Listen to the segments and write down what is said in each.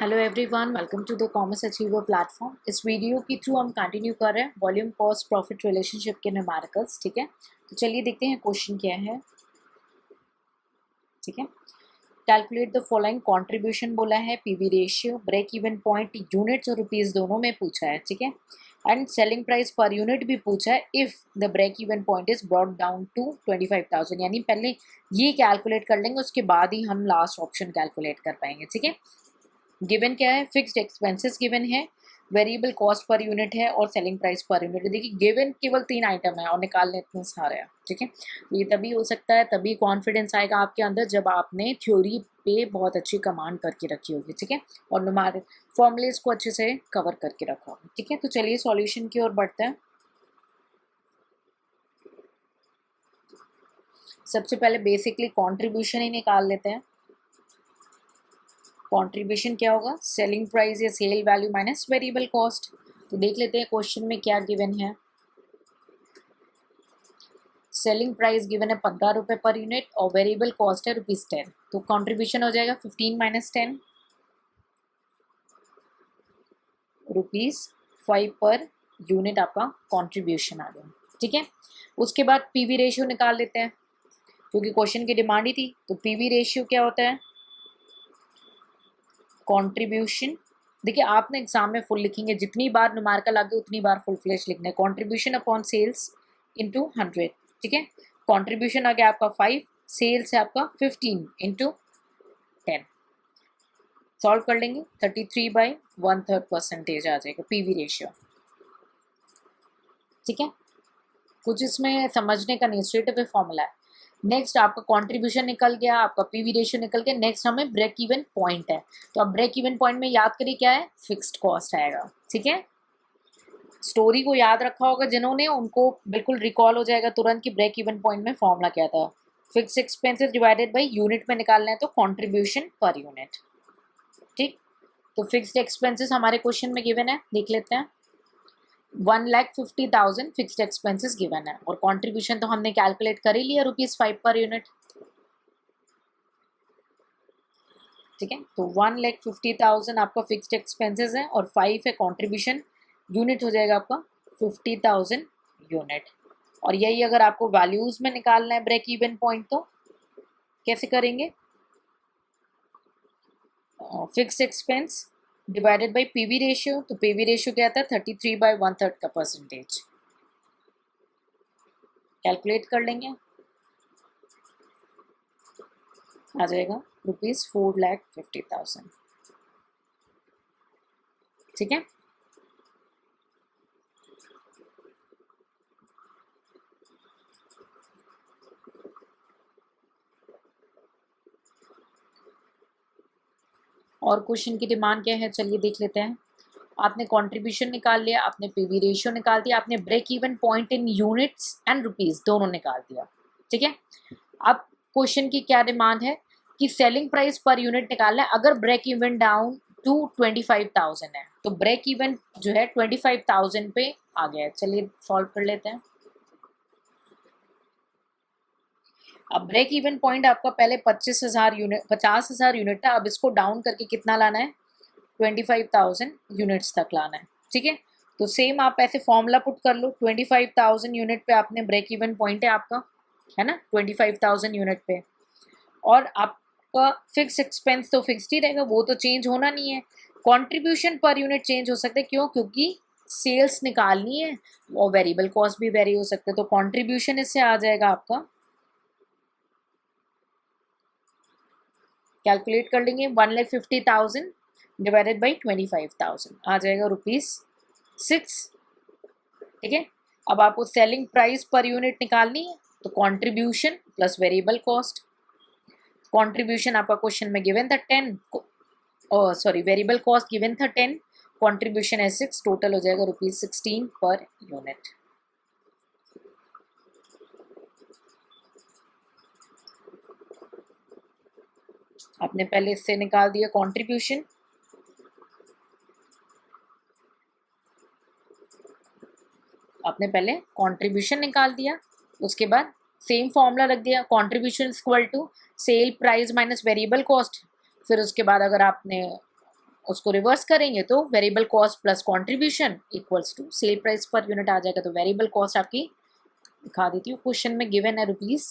Hello everyone, welcome to the commerce achiever platform. इस video के through हम continue कर रहे हैं वॉल्यूम कॉस्ट प्रॉफिट रिलेशनशिप के न्यूमेरिकल्स। ठीक है, तो चलिए देखते हैं क्वेश्चन क्या है। ठीक है, कैलकुलेट द फॉलोइंग कंट्रीब्यूशन बोला है, PV ratio, break even point, units और रुपीस दोनों में पूछा है। ठीक है, and selling price per unit भी पूछा है if the break even point is brought down to 25,000। यानी पहले ये कैलकुलेट कर लेंगे, उसके बाद ही हम लास्ट ऑप्शन कैलकुलेट कर पाएंगे। ठीक है, गिवन क्या है, फिक्स्ड एक्सपेंसेस गिवन है, वेरिएबल कॉस्ट पर यूनिट है और सेलिंग प्राइस पर यूनिट है। देखिए गिवन केवल 3 आइटम है और निकालने इतने सारे हैं। ठीक है, ये तभी हो सकता है, तभी कॉन्फिडेंस आएगा आपके अंदर जब आपने थ्योरी पे बहुत अच्छी कमांड करके रखी होगी। ठीक है, और न्यूमेरिक फॉर्मूलेस को अच्छे से कवर करके रखा होगा। ठीक है, तो चलिए सॉल्यूशन की ओर बढ़ते हैं। सबसे पहले बेसिकली कॉन्ट्रीब्यूशन ही निकाल लेते हैं। कॉन्ट्रीब्यूशन क्या होगा, सेलिंग प्राइस या sale value minus variable cost. तो देख लेते हैं क्वेश्चन में क्या गिवन है। सेलिंग प्राइस गिवन है 15 रुपये पर यूनिट और वेरिएबल कॉस्ट है ₹10। तो कॉन्ट्रीब्यूशन हो जाएगा 15 माइनस 10, ₹5 पर यूनिट आपका कॉन्ट्रीब्यूशन आ गया। ठीक है, उसके बाद पीवी रेशियो निकाल लेते हैं क्योंकि क्वेश्चन की डिमांड ही थी। तो पीवी रेशियो क्या होता है, कंट्रीब्यूशन। देखिए आपने एग्जाम में फुल लिखेंगे, जितनी बार न्यूमेरिकल आगे उतनी बार फुल फ्लेश लिखना है। Contribution upon sales into 100। ठीक है, कंट्रीब्यूशन आ गया आपका 5, सेल्स है आपका 15 इंटू 10। सॉल्व कर लेंगे, 33/1/3% आ जाएगा पीवी रेशियो। ठीक है, कुछ इसमें समझने का नहीं, स्ट्रेट अवे फॉर्मूला है। नेक्स्ट आपका कंट्रीब्यूशन निकल गया, आपका पीवी रेशियो निकल गया। नेक्स्ट हमें ब्रेक इवन पॉइंट है, तो अब ब्रेक इवन पॉइंट में याद करिए क्या है, फिक्स्ड कॉस्ट आएगा। ठीक है, स्टोरी को याद रखा होगा जिन्होंने, उनको बिल्कुल रिकॉल हो जाएगा तुरंत कि ब्रेक इवन पॉइंट में फॉर्मूला क्या था। Fix expenses divided by unit में निकालना है तो कंट्रीब्यूशन पर यूनिट। ठीक, तो फिक्स्ड एक्सपेंसेस हमारे क्वेश्चन में गिवन है, देख लेते हैं। 1,50,000 फिक्स्ड एक्सपेंसेस गिवन है और कंट्रीब्यूशन तो हमने कैलकुलेट कर ही लिया, ₹5 पर यूनिट। ठीक है, तो 1,50,000 आपका फिक्स्ड एक्सपेंसेस है और 5 है कंट्रीब्यूशन, यूनिट हो जाएगा आपका 50,000 यूनिट। और यही अगर आपको वैल्यूज में निकालना है ब्रेक इवन पॉइंट तो कैसे करेंगे, fixed expense divided by PV ratio. तो पीवी रेशियो क्या था, 33/1/3 का परसेंटेज। कैलकुलेट कर लेंगे, आ जाएगा ₹4,50,000। ठीक है, और क्वेश्चन की डिमांड क्या है, चलिए देख लेते हैं। आपने कंट्रीब्यूशन निकाल लिया, आपने पीवी रेशियो निकाल दिया, आपने break even point in units and rupees दोनों निकाल दिया। ठीक है, अब क्वेश्चन की क्या डिमांड है कि सेलिंग प्राइस पर यूनिट निकालना है अगर ब्रेक इवन डाउन टू 25,000 है। तो ब्रेक इवन जो है 25,000 पे आ गया है। चलिए सॉल्व कर लेते हैं। अब ब्रेक इवन पॉइंट आपका पहले 50,000 यूनिट था, अब इसको डाउन करके कितना लाना है, 25,000 यूनिट्स तक लाना है। ठीक है, तो सेम आप ऐसे फॉर्मूला पुट कर लो, 25,000 यूनिट पे आपने ब्रेक इवन पॉइंट है आपका, है ना, 25,000 यूनिट पे। और आपका फिक्स एक्सपेंस तो फिक्स्ड ही रहेगा, वो तो चेंज होना नहीं है। कंट्रीब्यूशन पर यूनिट चेंज हो सकता है, क्यों, क्योंकि सेल्स निकालनी है और वेरिएबल कॉस्ट भी वेरी हो सकते हैं। तो कंट्रीब्यूशन इससे आ जाएगा आपका, कैलकुलेट कर लेंगे, 1,50,000 डिवाइडेड बाई 25,000 आ जाएगा ₹6। ठीक है, अब आपको सेलिंग प्राइस पर यूनिट निकालनी है तो contribution plus variable cost. Contribution आपका क्वेश्चन में गिवन था 10, सॉरी वेरिएबल कॉस्ट गिवन था 10, कंट्रीब्यूशन है 6, टोटल हो जाएगा ₹16 पर यूनिट। आपने पहले इससे निकाल दिया कंट्रीब्यूशन, आपने पहले कंट्रीब्यूशन निकाल दिया, उसके बाद सेम फॉर्मूला रख दिया, contribution equal to sale price minus variable cost. फिर उसके बाद अगर आपने उसको रिवर्स करेंगे तो variable cost plus contribution equals to sale price per unit आ जाएगा। तो वेरिएबल कॉस्ट आपकी दिखा देती हूँ, क्वेश्चन में गिवन है ₹10,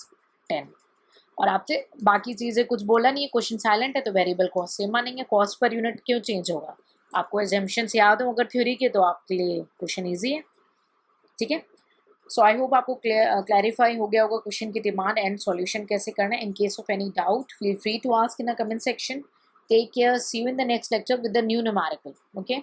और आपसे बाकी चीज़ें कुछ बोला नहीं है, क्वेश्चन साइलेंट है, तो वेरिएबल कॉस्ट सेम मानेंगे। कॉस्ट पर यूनिट क्यों चेंज होगा? आपको एजम्पशंस याद हो अगर थ्योरी के तो आपके लिए क्वेश्चन ईजी है, ठीक है। सो आई होप आपको क्लैरिफाई हो गया होगा क्वेश्चन की डिमांड एंड सॉल्यूशन कैसे करना है। In case of any doubt feel free to ask in the comment section. Take care, see you in the next lecture with the new numerical. Okay.